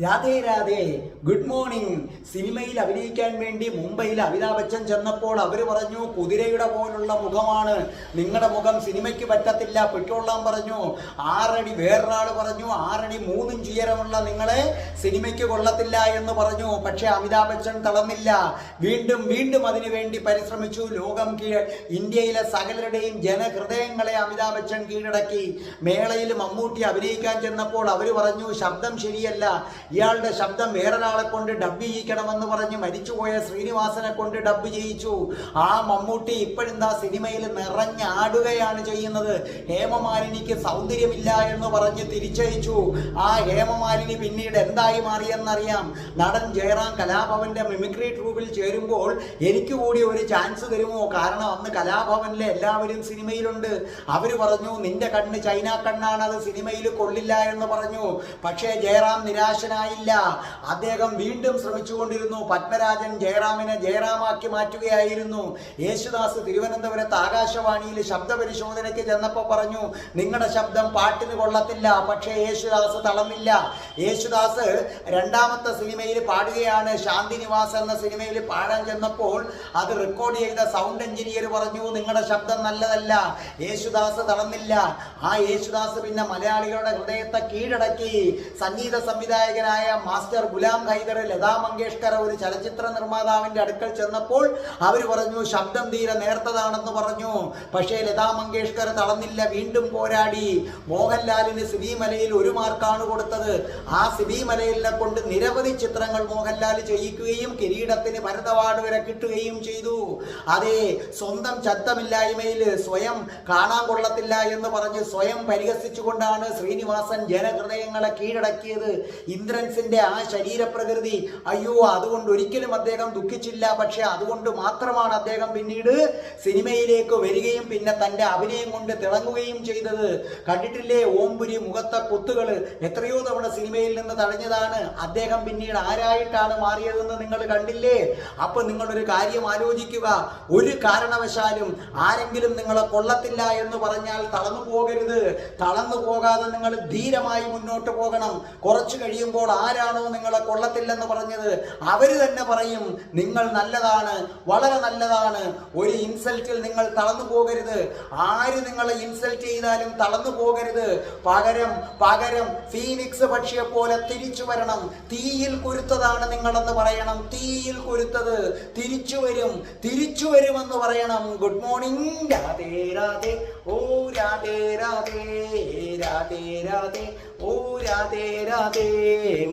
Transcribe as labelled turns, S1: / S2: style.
S1: Radhe Radhe, good morning. സിനിമയിൽ അഭിനയിക്കാൻ വേണ്ടി മുംബൈയിൽ അമിതാഭ് ബച്ചൻ ചെന്നപ്പോൾ അവർ പറഞ്ഞു, കുതിരയുടെ പോലുള്ള മുഖമാണ് നിങ്ങളുടെ മുഖം, സിനിമയ്ക്ക് പറ്റത്തില്ല, പെട്ടോളാൻ പറഞ്ഞു. 6 അടി വേറൊരാൾ പറഞ്ഞു, 6 അടി 3 ഇഞ്ച് ഉയരമുള്ള നിങ്ങളെ സിനിമയ്ക്ക് കൊള്ളത്തില്ല എന്ന് പറഞ്ഞു. പക്ഷെ അമിതാഭ് ബച്ചൻ തളർന്നില്ല, വീണ്ടും വീണ്ടും അതിനു വേണ്ടി പരിശ്രമിച്ചു. ഇന്ത്യയിലെ സകലരുടെയും ജനഹൃദയങ്ങളെ അമിതാഭ് ബച്ചൻ കീഴടക്കി. മേളയിൽ മമ്മൂട്ടി അഭിനയിക്കാൻ ചെന്നപ്പോൾ അവർ പറഞ്ഞു, ശബ്ദം ശരിയല്ല, ഇയാളുടെ ശബ്ദം വേറൊരാളെ കൊണ്ട് ഡബ് ചെയ്യിക്കണമെന്ന് പറഞ്ഞ് മരിച്ചുപോയ ശ്രീനിവാസനെ കൊണ്ട് ഡബ് ചെയ്യിച്ചു. ആ മമ്മൂട്ടി ഇപ്പോഴെന്താ സിനിമയിൽ നിറഞ്ഞാടുകയാണ് ചെയ്യുന്നത്. ഹേമമാലിനിക്ക് സൗന്ദര്യമില്ല എന്ന് പറഞ്ഞ് തിരിച്ചയച്ചു. ആ ഹേമമാലിനി പിന്നീട് എന്തായി മാറിയെന്നറിയാം. നടൻ ജയറാം കലാഭവന്റെ മിമിക്രി ട്രൂപ്പിൽ ചേരുമ്പോൾ എനിക്ക് കൂടി ഒരു ചാൻസ് തരുമോ? കാരണം അന്ന് കലാഭവനിലെ എല്ലാവരും സിനിമയിലുണ്ട്. അവര് പറഞ്ഞു, നിന്റെ കണ്ണ് ചൈന കണ്ണാണ്, അത് സിനിമയിൽ കൊള്ളില്ല എന്ന് പറഞ്ഞു. പക്ഷേ ജയറാം നിരാശനായില്ല. അദ്ദേഹം വീണ്ടും ശ്രമിച്ചുകൊണ്ടിരുന്നു. പത്മരാജൻ ജയറാമിനെ ജയറാമാക്കി മാറ്റുകയായിരുന്നു. യേശുദാസ് തിരുവനന്തപുരത്ത് ആകാശവാണിയിൽ ശബ്ദ പരിശോധനയ്ക്ക് ചെന്നപ്പോൾ പറഞ്ഞു, നിങ്ങളുടെ ശബ്ദം പാട്ടിന് കൊള്ളത്തില്ല. പക്ഷേ യേശുദാസ് തളർന്നില്ല. യേശുദാസ് രണ്ടാമത്തെ സിനിമയിൽ പാടുകയാണ്. ശാന്തിനിവാസ് എന്ന സിനിമയിൽ പാടാൻ ചെന്നപ്പോൾ അത് റെക്കോർഡ് ചെയ്ത സൗണ്ട് എഞ്ചിനീയർ പറഞ്ഞു, നിങ്ങളുടെ ശബ്ദം നല്ലതല്ല. യേശുദാസ് തളർന്നില്ല. ആ യേശുദാസ് പിന്നെ മലയാളികളുടെ ഹൃദയത്തെ കീഴടക്കി. സംഗീത സംവിധായകനായ മാസ്റ്റർ ഗുലാം ഹൈദർ, ലതാ മങ്കേഷ്കർ ഒരു ചലച്ചിത്ര നിർമ്മാതാവിന്റെ അടുക്കൽ ചെന്നപ്പോൾ അവർ പറഞ്ഞു, ശബ്ദം തീരെ നേർത്തതാണെന്ന് പറഞ്ഞു. പക്ഷേ ലതാ മങ്കേഷ്കർ തളർന്നില്ല, വീണ്ടും പോരാടി. മോഹൻലാലിന് സിബി മലയിൽ 1 മാർക്കാണ് കൊടുത്തത്. ആ സിബി മലയിലിനെ കൊണ്ട് നിരവധി ചിത്രങ്ങൾ മോഹൻലാൽ ചെയ്യിക്കുകയും കിരീടത്തിന് ഭരത് അവാർഡ് വരെ കിട്ടുകയും ചെയ്തു. അതെ, സ്വന്തം ശബ്ദമില്ലായ്മയിൽ സ്വയം കാണാൻ കൊള്ളത്തില്ല എന്ന് പറഞ്ഞ് സ്വയം പരിഹസിച്ചുകൊണ്ടാണ് ശ്രീനിവാസൻ ജനഹൃദയങ്ങളെ കീഴടക്കിയത്. ഇന്ദ്രൻസിന്റെ ആ ശരീരപ്രകൃതി, അയ്യോ, അതുകൊണ്ട് ഒരിക്കലും അദ്ദേഹം ദുഃഖിച്ചില്ല. പക്ഷെ അതുകൊണ്ട് മാത്രമാണ് അദ്ദേഹം പിന്നീട് സിനിമയിലേക്ക് വരികയും പിന്നെ തന്റെ അഭിനയം കൊണ്ട് തിളങ്ങുകയും ചെയ്തത്. കണ്ടിട്ടില്ലേ ഓംപുരി മുഖത്തെ കുത്തുകൾ? എത്രയോ തവണ സിനിമയിൽ നിന്ന് തടഞ്ഞതാണ്. അദ്ദേഹം പിന്നീട് ആരായിട്ടാണ് മാറിയതെന്ന് നിങ്ങൾ കണ്ടില്ലേ? അപ്പൊ നിങ്ങളൊരു കാര്യം ആലോചിക്കുക, ഒരു കാരണവശാലും ആരെങ്കിലും നിങ്ങളെ കൊള്ളത്തില്ല എന്ന് പറഞ്ഞാൽ തളർന്നു പോകരുത്. തളർന്നു പോകാതെ നിങ്ങൾ ധീരമായി മുന്നോട്ട് പോകണം. കുറച്ചു കഴിയുമ്പോൾ ആരാണോ നിങ്ങളെ കൊള്ളത്തില്ലെന്ന് പറഞ്ഞത് അവര് തന്നെ പറയും, നിങ്ങൾ നല്ലതാണ്, വളരെ നല്ലതാണ്. ഒരു ഇൻസൾട്ടിൽ നിങ്ങൾ തളർന്നു പോകരുത്. ആര് നിങ്ങളെ ഇൻസൾട്ട് ചെയ്താലും തളർന്നു പോകരുത്. പകരം ഫീനിക്സ് പക്ഷിയെ പോലെ തിരിച്ചു വരണം. തീയിൽ കുരുത്തതാണ് നിങ്ങളെന്ന് പറയണം. തീയിൽ കുരുത്തത് തിരിച്ചു വരുമെന്ന് പറയണം. Good morning. രാധേ രാധേ, ഓ രാധേ രാധേ, രാധേ രാധേ, ഓ രാധേ രാധേ.